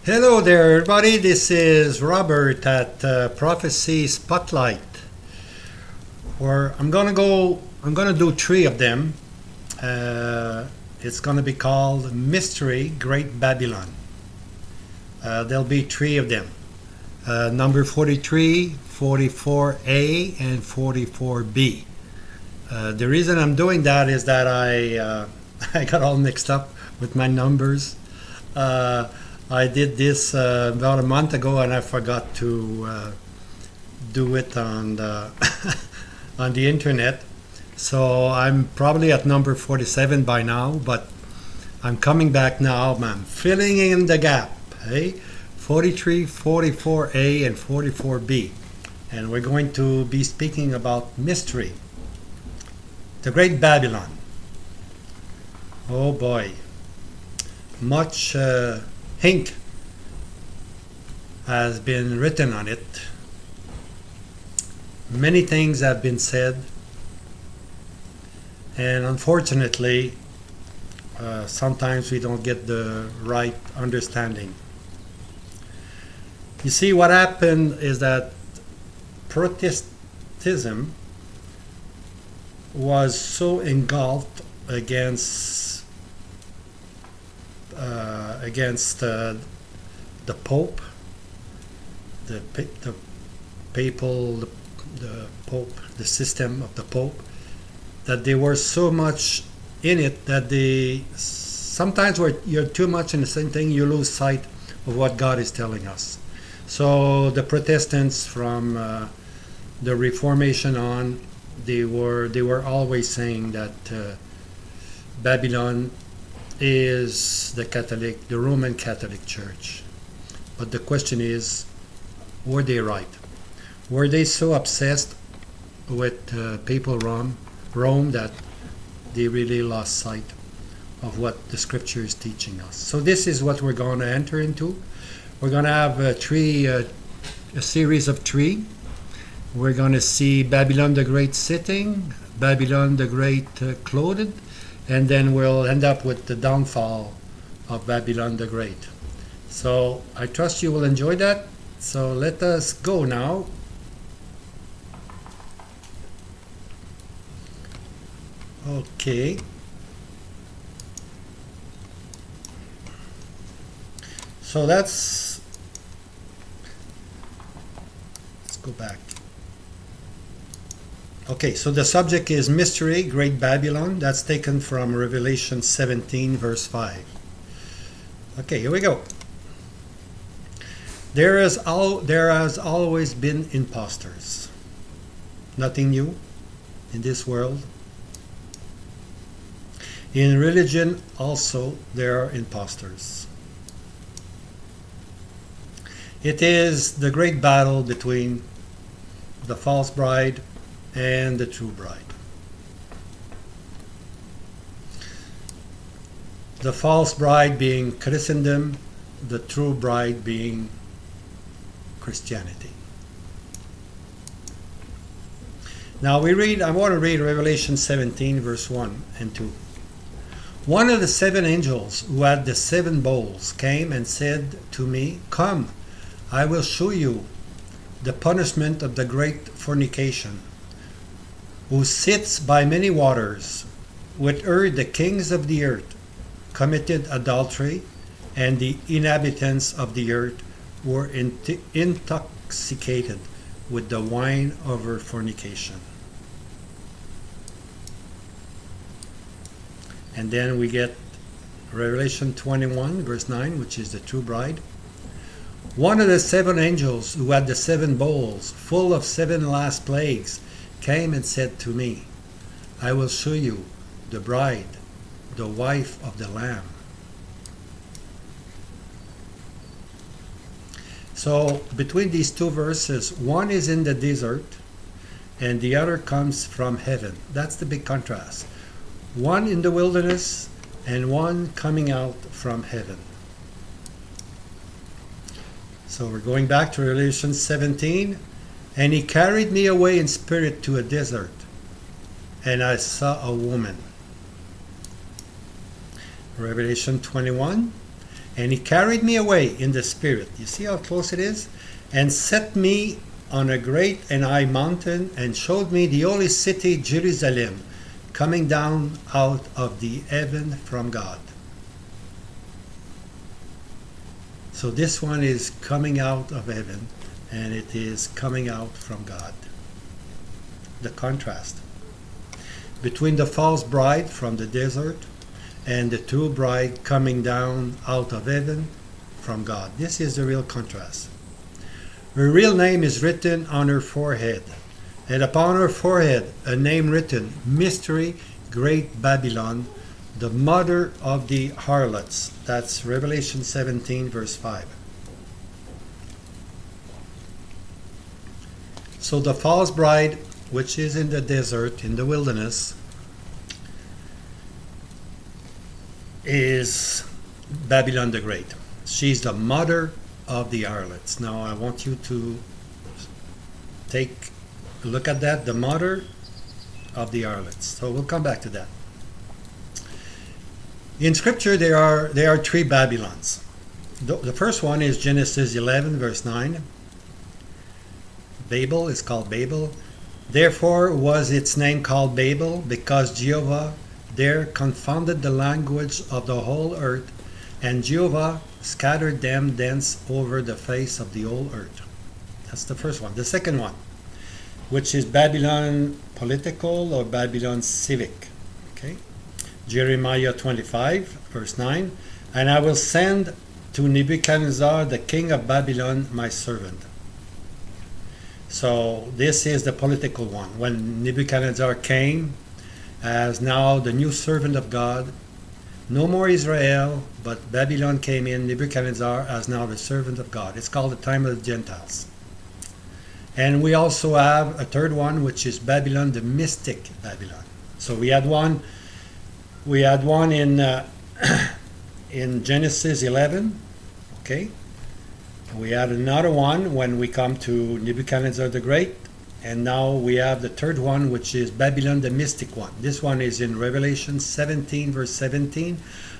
Hello there, everybody. This is Robert at Prophecy Spotlight, where I'm gonna do three of them. It's gonna be called Mystery Great Babylon. There'll be three of them. Number 43, 44A, and 44B. The reason I'm doing that is that I got all mixed up with my numbers. I did this about a month ago, and I forgot to do it on the on the internet. So I'm probably at number 47 by now, but I'm coming back now. I'm filling in the gap. Hey, 43, 44A, and 44B, and we're going to be speaking about mystery, the Great Babylon. Oh boy, much ink has been written on it. Many things have been said, and unfortunately, sometimes we don't get the right understanding. You see, what happened is that Protestantism was so engulfed against the Pope, the papal, the Pope, the system of the Pope, that they were so much in it that they sometimes where you're too much in the same thing, you lose sight of what God is telling us. So the Protestants from the Reformation on, they were always saying that Babylon is the Roman Catholic Church. But the question is, were they right? Were they so obsessed with Papal Rome that they really lost sight of what the Scripture is teaching us? So this is what we're going to enter into. We're going to have a series of three. We're going to see Babylon the Great sitting, Babylon the Great clothed, and then we'll end up with the downfall of Babylon the Great. So I trust you will enjoy that. So let us go now. Okay. So let's go back. Okay, so the subject is Mystery, Great Babylon. That's taken from Revelation 17, verse 5. Okay, here we go. There has always been impostors. Nothing new in this world. In religion also there are impostors. It is the great battle between the false bride and the true bride. The false bride being Christendom, the true bride being Christianity. Now I want to read Revelation 17 verse 1 and 2. One of the seven angels who had the seven bowls came and said to me, "Come, I will show you the punishment of the great fornication, who sits by many waters. With her the kings of the earth committed adultery, and the inhabitants of the earth were intoxicated with the wine of her fornication." And then we get Revelation 21 verse 9, which is the true bride. One of the seven angels who had the seven bowls full of seven last plagues came and said to me, "I will show you the bride, the wife of the Lamb." So between these two verses, one is in the desert and the other comes from heaven. That's the big contrast. One in the wilderness and one coming out from heaven. So we're going back to Revelation 17. And he carried me away in spirit to a desert, and I saw a woman. Revelation 21. And he carried me away in the spirit. You see how close it is? And set me on a great and high mountain, and showed me the holy city Jerusalem, coming down out of the heaven from God. So this one is coming out of heaven, and it is coming out from God. The contrast between the false bride from the desert and the true bride coming down out of heaven from God. This is the real contrast. Her real name is written on her forehead, and upon her forehead a name written, Mystery, Great Babylon, the mother of the harlots. That's Revelation 17, verse 5. So the false bride, which is in the desert, in the wilderness, is Babylon the Great. She's the mother of the harlots. Now I want you to take a look at that, the mother of the harlots. So we'll come back to that. In scripture there are three Babylons. The first one is Genesis 11 verse 9. Babel is called Babel. Therefore was its name called Babel, because Jehovah there confounded the language of the whole earth, and Jehovah scattered them thence over the face of the whole earth. That's the first one. The second one, which is Babylon political or Babylon civic. Okay, Jeremiah 25 verse 9. And I will send to Nebuchadnezzar the king of Babylon my servant. So this is the political one. When Nebuchadnezzar came as now the new servant of God, no more Israel, but Babylon came in, Nebuchadnezzar as now the servant of God. It's called the time of the Gentiles. And we also have a third one, which is Babylon, the mystic Babylon. So we had one in in Genesis 11, okay? We had another one when we come to Nebuchadnezzar the Great, and now we have the third one, which is Babylon the mystic one. This one is in Revelation 17 verse 17.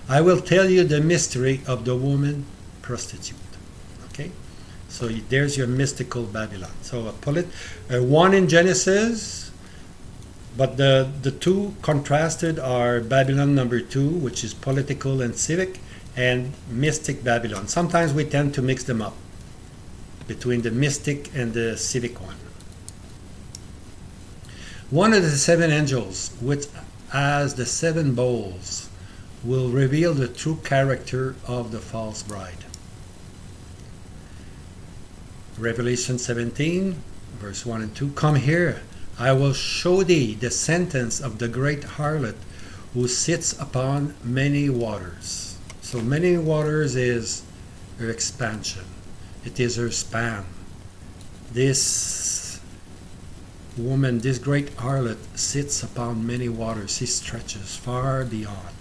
I will tell you the mystery of the woman prostitute. Okay, so there's your mystical Babylon. So one in Genesis, but the two contrasted are Babylon number 2, which is political and civic, and mystic Babylon. Sometimes we tend to mix them up between the mystic and the civic one. One of the seven angels, which has the seven bowls, will reveal the true character of the false bride. Revelation 17 verse 1 and 2. Come here, I will show thee the sentence of the great harlot, who sits upon many waters. So many waters is her expansion. It is her span. This woman, this great harlot, sits upon many waters. She stretches far beyond.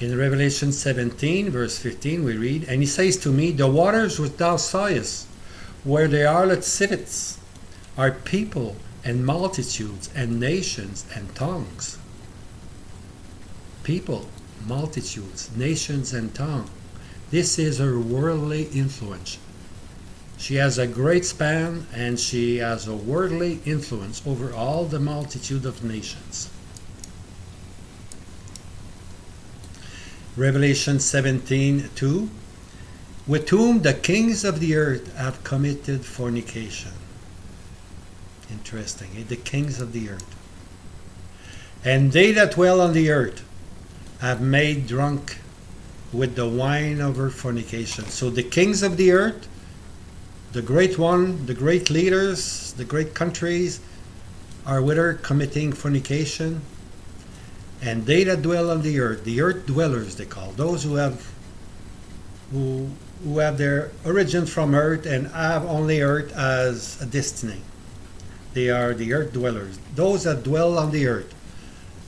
In Revelation 17 verse 15 we read, and he says to me, the waters which thou sawest, where the harlot sitteth, are people and multitudes and nations and tongues. People, multitudes, nations, and tongue. This is her worldly influence. She has a great span, and she has a worldly influence over all the multitude of nations. Revelation 17:2, with whom the kings of the earth have committed fornication. Interesting, the kings of the earth. And they that dwell on the earth have made drunk with the wine of her fornication. So the kings of the earth, the great one, the great leaders, the great countries, are with her committing fornication. And they that dwell on the earth dwellers they call, those who have their origin from earth and have only earth as a destiny. They are the earth dwellers. Those that dwell on the earth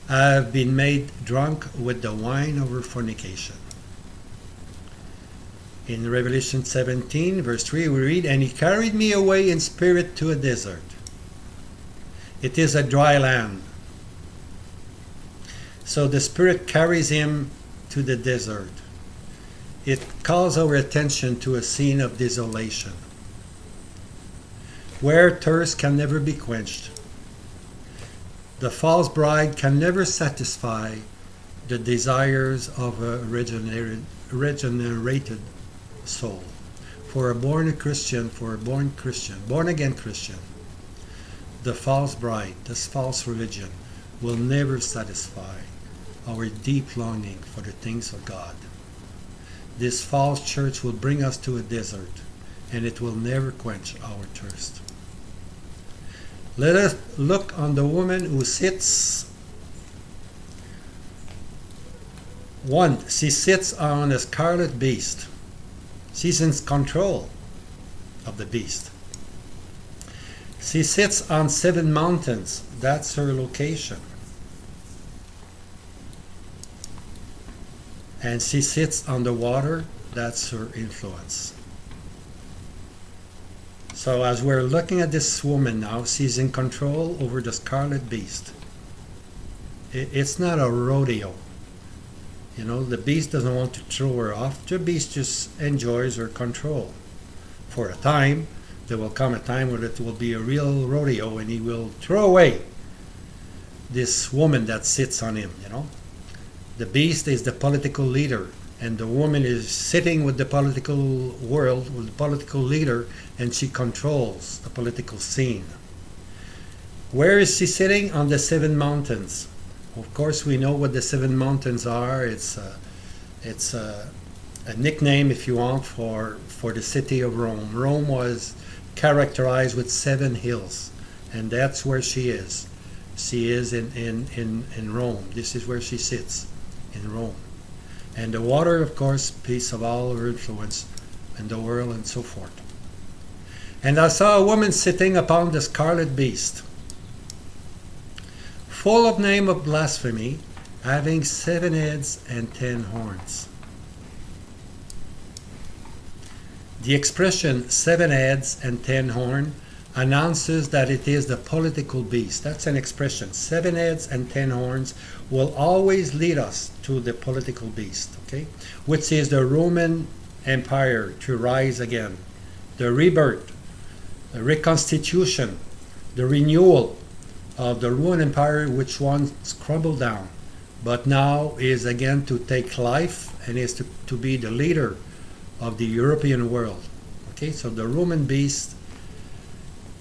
have been made drunk with the wine of her fornication. In Revelation 17 verse 3 we read, and he carried me away in spirit to a desert. It is a dry land. So the spirit carries him to the desert. it calls our attention to a scene of desolation, where thirst can never be quenched. The false bride can never satisfy the desires of a regenerated soul. For a born Christian, born again Christian, the false bride, this false religion, will never satisfy our deep longing for the things of God. This false church will bring us to a desert, and it will never quench our thirst. Let us look on the woman who sits. One, she sits on a scarlet beast. She's in control of the beast. She sits on 7 mountains. That's her location. And she sits on the water. That's her influence. So as we're looking at this woman now, she's in control over the scarlet beast. It's not a rodeo. You know, the beast doesn't want to throw her off. The beast just enjoys her control. For a time, there will come a time where it will be a real rodeo and he will throw away this woman that sits on him, you know. The beast is the political leader, and the woman is sitting with the political world, with the political leader, and she controls the political scene. Where is she sitting? On the 7 mountains. Of course, we know what the 7 mountains are. It's a nickname, if you want, for the city of Rome. Rome was characterized with 7 hills, and that's where she is. She is in Rome. This is where she sits, in Rome. And the water, of course, piece of all her influence in the world and so forth. And I saw a woman sitting upon the scarlet beast, full of name of blasphemy, having 7 heads and 10 horns. The expression 7 heads and 10 horns announces that it is the political beast. That's an expression. 7 heads and 10 horns will always lead us to the political beast, okay? Which is the Roman Empire to rise again. The rebirth, the reconstitution, the renewal of the Roman Empire, which once crumbled down, but now is again to take life and is to be the leader of the European world. Okay, so the Roman beast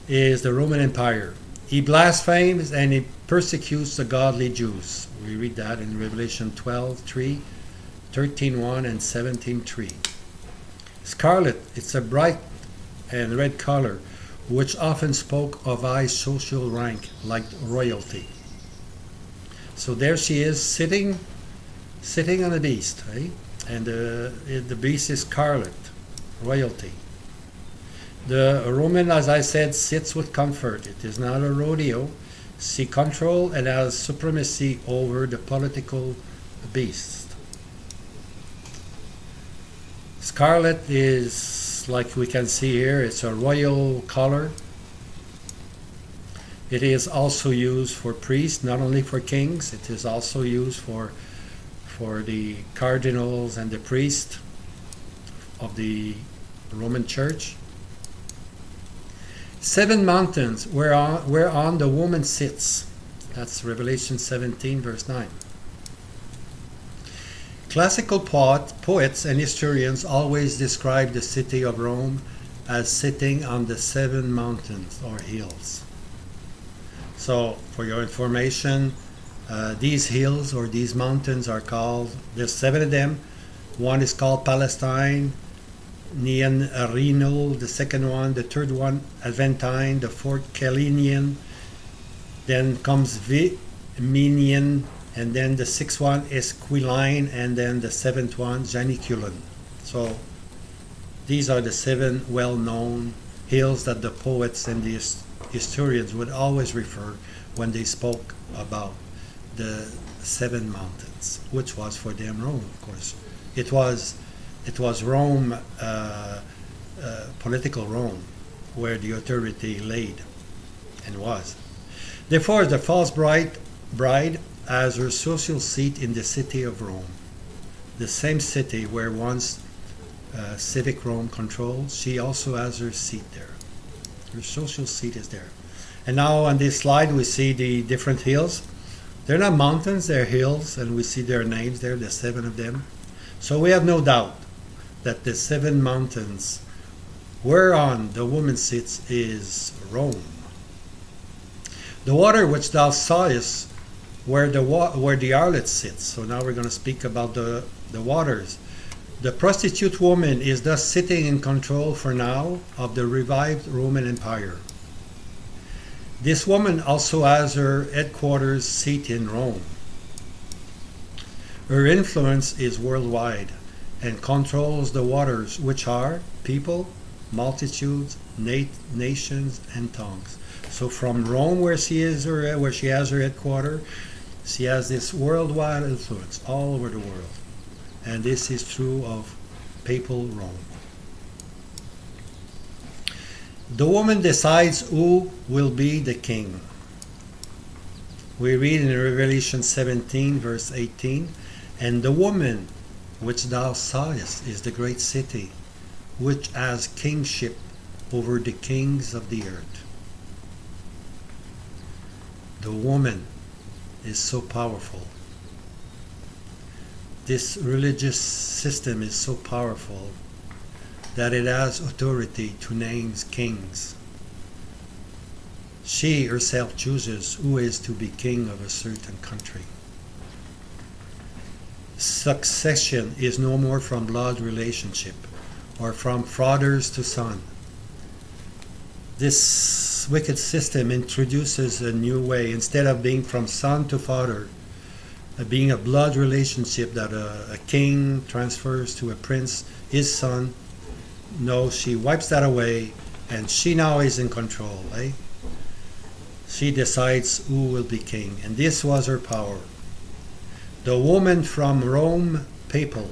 is the Roman Empire. He blasphemes and he persecutes the godly Jews. We read that in Revelation 12:3, 13:1, and 17:3. Scarlet, it's a bright and red color, which often spoke of high social rank, like royalty. So there she is, sitting on a beast, right? And the beast is scarlet, royalty. The Roman, as I said, sits with comfort. It is not a rodeo. She controls and has supremacy over the political beast. Scarlet is, like we can see here, it's a royal color. It is also used for priests, not only for kings. It is also used for the cardinals and the priests of the Roman Church. 7 mountains whereon the woman sits. That's Revelation 17, verse 9. Classical poets and historians always describe the city of Rome as sitting on the 7 mountains or hills. So, for your information, these hills or these mountains are called, there's 7 of them. One is called Palestine, Neon Reno, the second one, the third one Aventine, the fourth Calinian, then comes Viminian, and then the 6th one Esquiline, and then the 7th one Janiculum. So these are the 7 well-known hills that the poets and the historians would always refer when they spoke about the 7 mountains, which was for them Rome, of course. It was Rome, political Rome, where the authority laid and was. Therefore, the false bride has her social seat in the city of Rome, the same city where once civic Rome controls. She also has her seat there. Her social seat is there. And now on this slide we see the different hills. They're not mountains, they're hills, and we see their names there, the 7 of them. So we have no doubt that the 7 mountains whereon the woman sits is Rome. The water which thou sawest where the harlot sits. So now we're going to speak about the waters. The prostitute woman is thus sitting in control for now of the revived Roman Empire. This woman also has her headquarters seat in Rome. Her influence is worldwide and controls the waters, which are people, multitudes, nations, and tongues. So from Rome, where she has her headquarters, she has this worldwide influence all over the world. And this is true of Papal Rome. The woman decides who will be the king. We read in Revelation 17, verse 18, and the woman which thou sawest is the great city, which has kingship over the kings of the earth. The woman is so powerful. This religious system is so powerful that it has authority to name kings. She herself chooses who is to be king of a certain country. Succession is no more from blood relationship or from fathers to son. This wicked system introduces a new way. Instead of being from son to father, being a blood relationship that a king transfers to a prince, his son, no, she wipes that away, and she now is in control. She decides who will be king, and this was her power. The woman from Rome, Papal,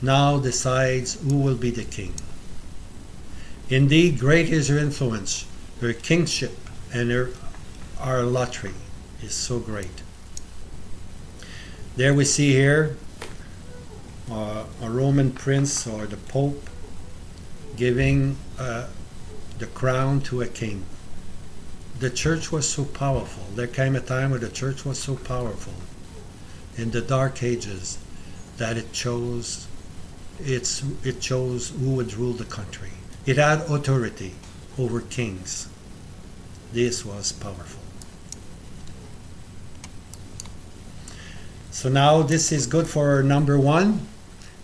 now decides who will be the king. Indeed, great is her influence, her kingship, and her harlotry is so great. There we see here a Roman prince or the Pope giving the crown to a king. The church was so powerful. There came a time where the church was so powerful in the Dark Ages that it chose who would rule the country. It had authority over kings. This was powerful. So now this is good for number 1.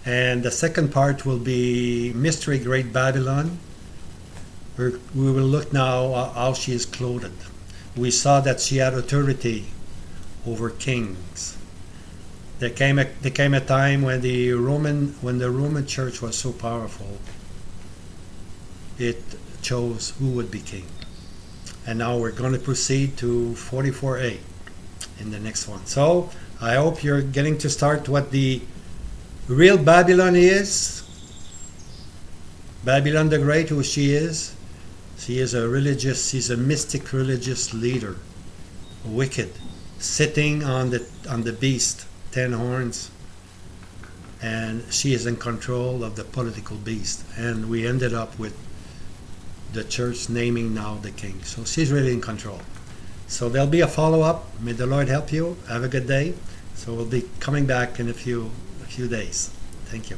And the second part will be Mystery Great Babylon. We will look now how she is clothed. We saw that she had authority over kings. There came a time when the Roman Church was so powerful, it chose who would be king. And now we're going to proceed to 44a in the next one. So I hope you're getting to start what the real Babylon is. Babylon the Great, who she is. She's a mystic religious leader, wicked, sitting on the beast, 10 horns, and she is in control of the political beast. And we ended up with the church naming now the king. So she's really in control. So there'll be a follow-up. May the Lord help you. Have a good day. So we'll be coming back in a few days. Thank you.